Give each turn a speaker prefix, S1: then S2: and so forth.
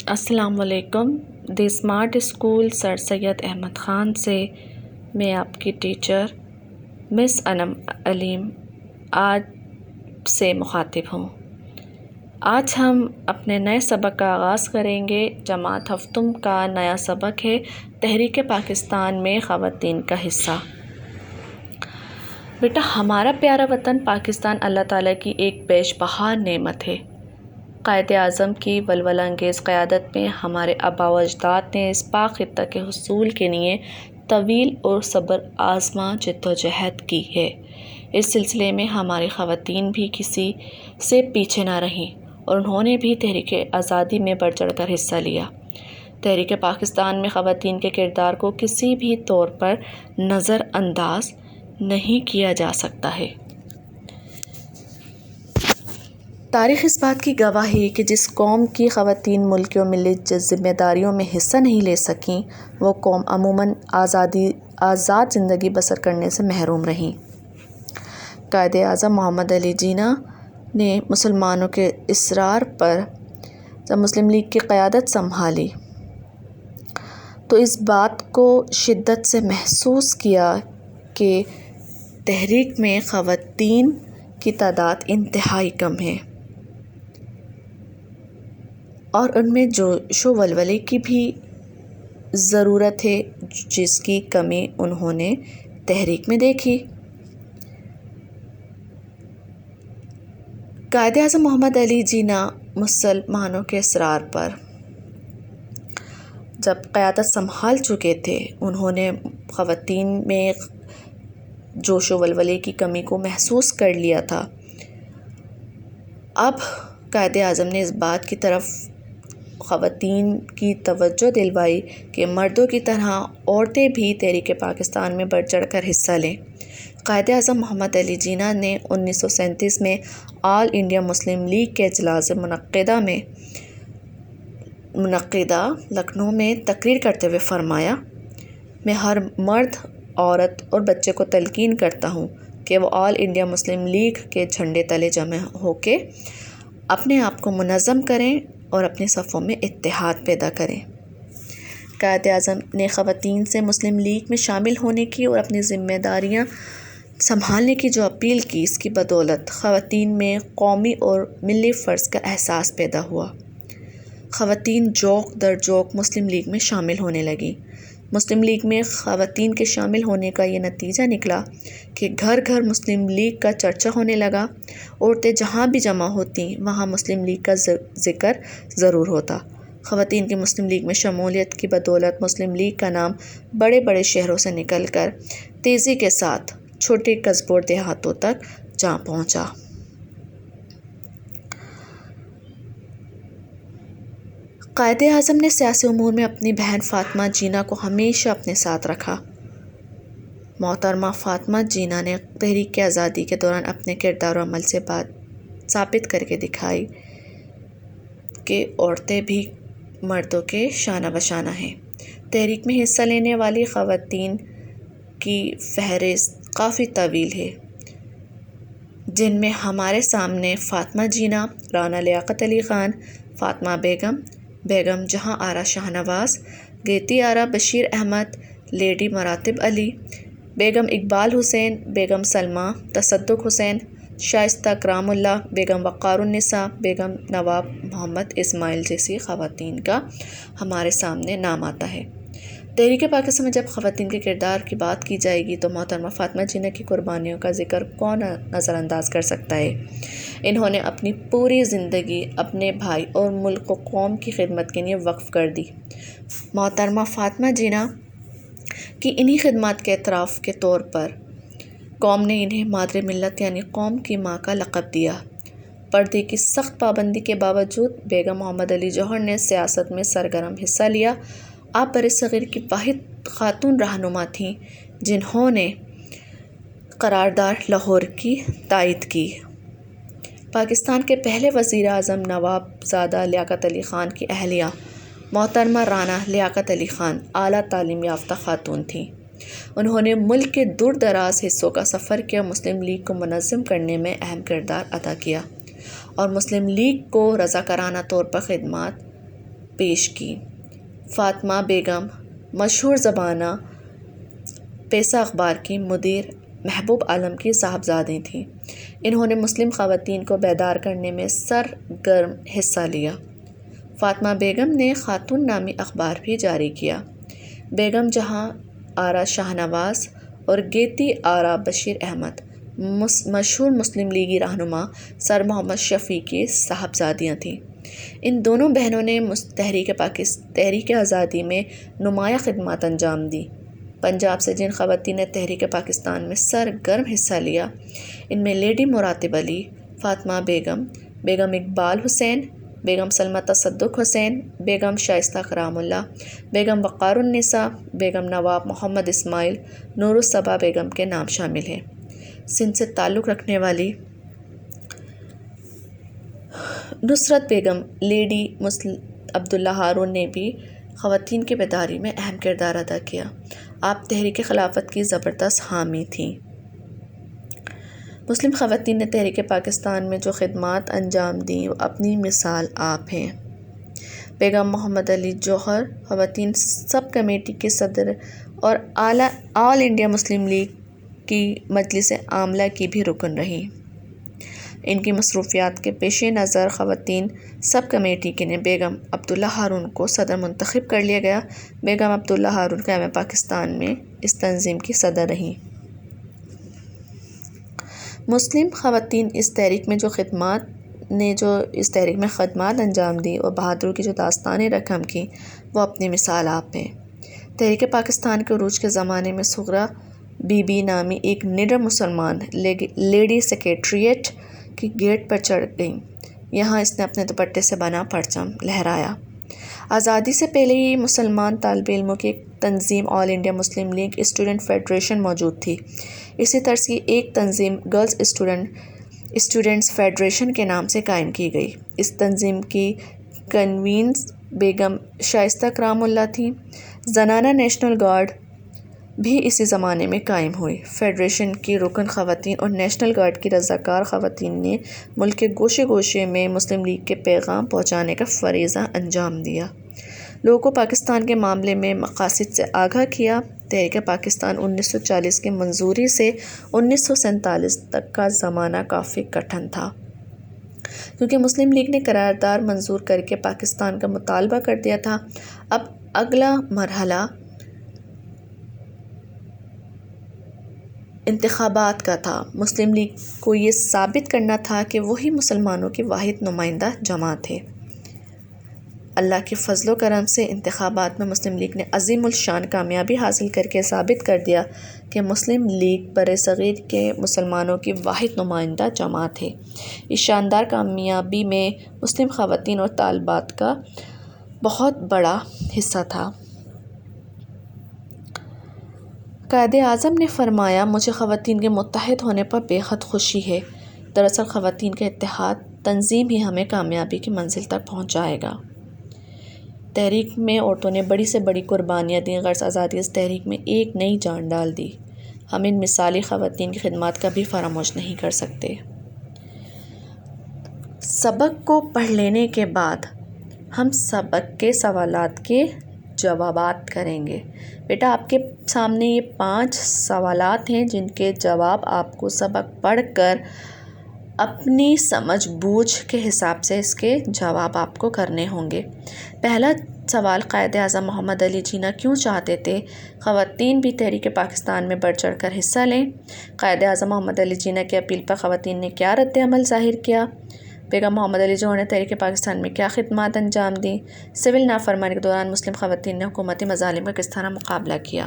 S1: السلام علیکم۔ دی smart school سر سید احمد خان سے میں آپ کی ٹیچر مس انم علیم آج سے مخاطب ہوں۔ آج ہم اپنے نئے سبق کا آغاز کریں گے۔ جماعت ہفتم کا نیا سبق ہے تحریک پاکستان میں خواتین کا حصہ۔ بیٹا، ہمارا پیارا وطن پاکستان اللہ تعالیٰ کی ایک بیش بہا نعمت ہے۔ قائد اعظم کی ولولہ انگیز قیادت میں ہمارے آباء و اجداد نے اس پاک خطہ کے حصول کے لیے طویل اور صبر آزما جدوجہد کی ہے۔ اس سلسلے میں ہماری خواتین بھی کسی سے پیچھے نہ رہیں اور انہوں نے بھی تحریک آزادی میں بڑھ چڑھ کر حصہ لیا۔ تحریک پاکستان میں خواتین کے کردار کو کسی بھی طور پر نظر انداز نہیں کیا جا سکتا ہے۔ تاریخ اس بات کی گواہ ہے کہ جس قوم کی خواتین ملکی و ملی ذمہ داریوں میں حصہ نہیں لے سکیں، وہ قوم عموماً آزاد زندگی بسر کرنے سے محروم رہیں۔ قائد اعظم محمد علی جناح نے مسلمانوں کے اصرار پر جب مسلم لیگ کی قیادت سنبھالی تو اس بات کو شدت سے محسوس کیا کہ تحریک میں خواتین کی تعداد انتہائی کم ہے اور ان میں جوش و ولولے کی بھی ضرورت ہے، جس کی کمی انہوں نے تحریک میں دیکھی۔ قائد اعظم محمد علی جناح مسلمانوں کے اصرار پر جب قیادت سنبھال چکے تھے، انہوں نے خواتین میں جوش و ولولے کی کمی کو محسوس کر لیا تھا۔ اب قائد اعظم نے اس بات کی طرف خواتین کی توجہ دلوائی کہ مردوں کی طرح عورتیں بھی تحریک پاکستان میں بڑھ چڑھ کر حصہ لیں۔ قائد اعظم محمد علی جناح نے 1937 میں آل انڈیا مسلم لیگ کے اجلاس منعقدہ لکھنؤ میں تقریر کرتے ہوئے فرمایا، میں ہر مرد، عورت اور بچے کو تلقین کرتا ہوں کہ وہ آل انڈیا مسلم لیگ کے جھنڈے تلے جمع ہو کے اپنے آپ کو منظم کریں اور اپنے صفوں میں اتحاد پیدا کریں۔ قائد اعظم نے خواتین سے مسلم لیگ میں شامل ہونے کی اور اپنی ذمہ داریاں سنبھالنے کی جو اپیل کی، اس کی بدولت خواتین میں قومی اور ملی فرض کا احساس پیدا ہوا۔ خواتین جوق در جوق مسلم لیگ میں شامل ہونے لگیں۔ مسلم لیگ میں خواتین کے شامل ہونے کا یہ نتیجہ نکلا کہ گھر گھر مسلم لیگ کا چرچا ہونے لگا۔ عورتیں جہاں بھی جمع ہوتیں، وہاں مسلم لیگ کا ذکر ضرور ہوتا۔ خواتین کی مسلم لیگ میں شمولیت کی بدولت مسلم لیگ کا نام بڑے بڑے شہروں سے نکل کر تیزی کے ساتھ چھوٹے قصبوں اور دیہاتوں تک جا پہنچا۔ قائد اعظم نے سیاسی امور میں اپنی بہن فاطمہ جناح کو ہمیشہ اپنے ساتھ رکھا۔ محترمہ فاطمہ جناح نے تحریک آزادی کے دوران اپنے کردار و عمل سے بات ثابت کر کے دکھائی کہ عورتیں بھی مردوں کے شانہ بشانہ ہیں۔ تحریک میں حصہ لینے والی خواتین کی فہرست کافی طویل ہے، جن میں ہمارے سامنے فاطمہ جناح، رانا لیاقت علی خان، فاطمہ بیگم، بیگم جہاں آرا شاہنواز، گیتی آرا بشیر احمد، لیڈی مراتب علی، بیگم اقبال حسین، بیگم سلمیٰ تصدق حسین، شائستہ کرام اللہ، بیگم وقار النساء، بیگم نواب محمد اسماعیل جیسی خواتین کا ہمارے سامنے نام آتا ہے۔ تحریک پاکستان میں جب خواتین کے کردار کی بات کی جائے گی تو محترمہ فاطمہ جناح کی قربانیوں کا ذکر کون نظر انداز کر سکتا ہے۔ انہوں نے اپنی پوری زندگی اپنے بھائی اور ملک و قوم کی خدمت کے لیے وقف کر دی۔ محترمہ فاطمہ جناح کی انہی خدمات کے اعتراف کے طور پر قوم نے انہیں مادر ملت یعنی قوم کی ماں کا لقب دیا۔ پردے کی سخت پابندی کے باوجود بیگم محمد علی جوہر نے سیاست میں سرگرم حصہ لیا۔ آپ برصغیر کی واحد خاتون رہنما تھیں جنہوں نے قرارداد لاہور کی تائید کی۔ پاکستان کے پہلے وزیر اعظم نواب زادہ لیاقت علی خان کی اہلیہ محترمہ رانا لیاقت علی خان اعلیٰ تعلیم یافتہ خاتون تھیں۔ انہوں نے ملک کے دور دراز حصوں کا سفر کیا، مسلم لیگ کو منظم کرنے میں اہم کردار ادا کیا اور مسلم لیگ کو رضاکارانہ طور پر خدمات پیش کی۔ فاطمہ بیگم مشہور زبانہ پیسہ اخبار کی مدیر محبوب عالم کی صاحبزادی تھیں۔ انہوں نے مسلم خواتین کو بیدار کرنے میں سرگرم حصہ لیا۔ فاطمہ بیگم نے خاتون نامی اخبار بھی جاری کیا۔ بیگم جہاں آرا شاہ نواز اور گیتی آرا بشیر احمد مشہور مسلم لیگی رہنما سر محمد شفیع کی صاحبزادیاں تھیں۔ ان دونوں بہنوں نے تحریک آزادی میں نمایاں خدمات انجام دیں۔ پنجاب سے جن خواتین نے تحریک پاکستان میں سرگرم حصہ لیا، ان میں لیڈی مراتب علی، فاطمہ بیگم، بیگم اقبال حسین، بیگم سلمہ تصدق حسین، بیگم شائستہ کرام اللہ، بیگم وقار النساء، بیگم نواب محمد اسماعیل، نور الصبا بیگم کے نام شامل ہیں۔ سندھ سے تعلق رکھنے والی نصرت بیگم، لیڈی عبداللہ ہارون نے بھی خواتین کی بیداری میں اہم کردار ادا کیا۔ آپ تحریک خلافت کی زبردست حامی تھیں۔ مسلم خواتین نے تحریک پاکستان میں جو خدمات انجام دیں، وہ اپنی مثال آپ ہیں۔ بیگم محمد علی جوہر خواتین سب کمیٹی کی صدر اور آل انڈیا مسلم لیگ کی مجلس عاملہ کی بھی رکن رہیں۔ ان کی مصروفیات کے پیش نظر خواتین سب کمیٹی کے نے بیگم عبداللہ ہارون کو صدر منتخب کر لیا گیا۔ بیگم عبداللہ ہارون قیام پاکستان میں اس تنظیم کی صدر رہیں۔ مسلم خواتین اس تحریک میں خدمات انجام دی اور بہادروں کی جو داستانیں رقم کیں، وہ اپنی مثال آپ ہیں۔ تحریک پاکستان کے عروج کے زمانے میں صغریٰ بی بی نامی ایک نڈر مسلمان لیڈی سیکریٹریٹ کی گیٹ پر چڑھ گئیں۔ یہاں اس نے اپنے دوپٹے سے بنا پرچم لہرایا۔ آزادی سے پہلے ہی مسلمان طالب علموں کی ایک تنظیم All India Muslim League Student Federation موجود تھی۔ اسی طرز کی ایک تنظیم گرلز اسٹوڈنٹس فیڈریشن کے نام سے قائم کی گئی۔ اس تنظیم کی کنوینر بیگم شائستہ کرام اللہ تھیں۔ زنانہ نیشنل گارڈ بھی اسی زمانے میں قائم ہوئی۔ فیڈریشن کی رکن خواتین اور نیشنل گارڈ کی رضاکار خواتین نے ملک کے گوشے گوشے میں مسلم لیگ کے پیغام پہنچانے کا فریضہ انجام دیا، لوگوں کو پاکستان کے معاملے میں مقاصد سے آگاہ کیا۔ تحریک پاکستان 1940 کی منظوری سے 1947 تک کا زمانہ کافی کٹھن تھا، کیونکہ مسلم لیگ نے قرارداد منظور کر کے پاکستان کا مطالبہ کر دیا تھا۔ اب اگلا مرحلہ انتخابات کا تھا۔ مسلم لیگ کو یہ ثابت کرنا تھا کہ وہی مسلمانوں کی واحد نمائندہ جماعت ہے۔ اللہ کے فضل و کرم سے انتخابات میں مسلم لیگ نے عظیم الشان کامیابی حاصل کر کے ثابت کر دیا کہ مسلم لیگ برصغیر کے مسلمانوں کی واحد نمائندہ جماعت ہے۔ اس شاندار کامیابی میں مسلم خواتین اور طالبات کا بہت بڑا حصہ تھا۔ قائد اعظم نے فرمایا، مجھے خواتین کے متحد ہونے پر بے حد خوشی ہے۔ دراصل خواتین کا اتحاد تنظیم ہی ہمیں کامیابی کی منزل تک پہنچائے گا۔ تحریک میں عورتوں نے بڑی سے بڑی قربانیاں دیں، غرض آزادی اس تحریک میں ایک نئی جان ڈال دی۔ ہم ان مثالی خواتین کی خدمات کبھی فراموش نہیں کر سکتے۔ سبق کو پڑھ لینے کے بعد ہم سبق کے سوالات کے جوابات کریں گے۔ بیٹا، آپ کے سامنے یہ 5 سوالات ہیں جن کے جواب آپ کو سبق پڑھ کر اپنی سمجھ بوجھ کے حساب سے اس کے جواب آپ کو کرنے ہوں گے۔ پہلا سوال، قائد اعظم محمد علی جناح کیوں چاہتے تھے خواتین بھی تحریک پاکستان میں بڑھ چڑھ کر حصہ لیں؟ قائد اعظم محمد علی جناح کی اپیل پر خواتین نے کیا رد عمل ظاہر کیا؟ بیگم محمد علی جوہر نے تحریک پاکستان میں کیا خدمات انجام دیں؟ سول نافرمانی کے دوران مسلم خواتین نے حکومتی مظالم کا کس طرح مقابلہ کیا؟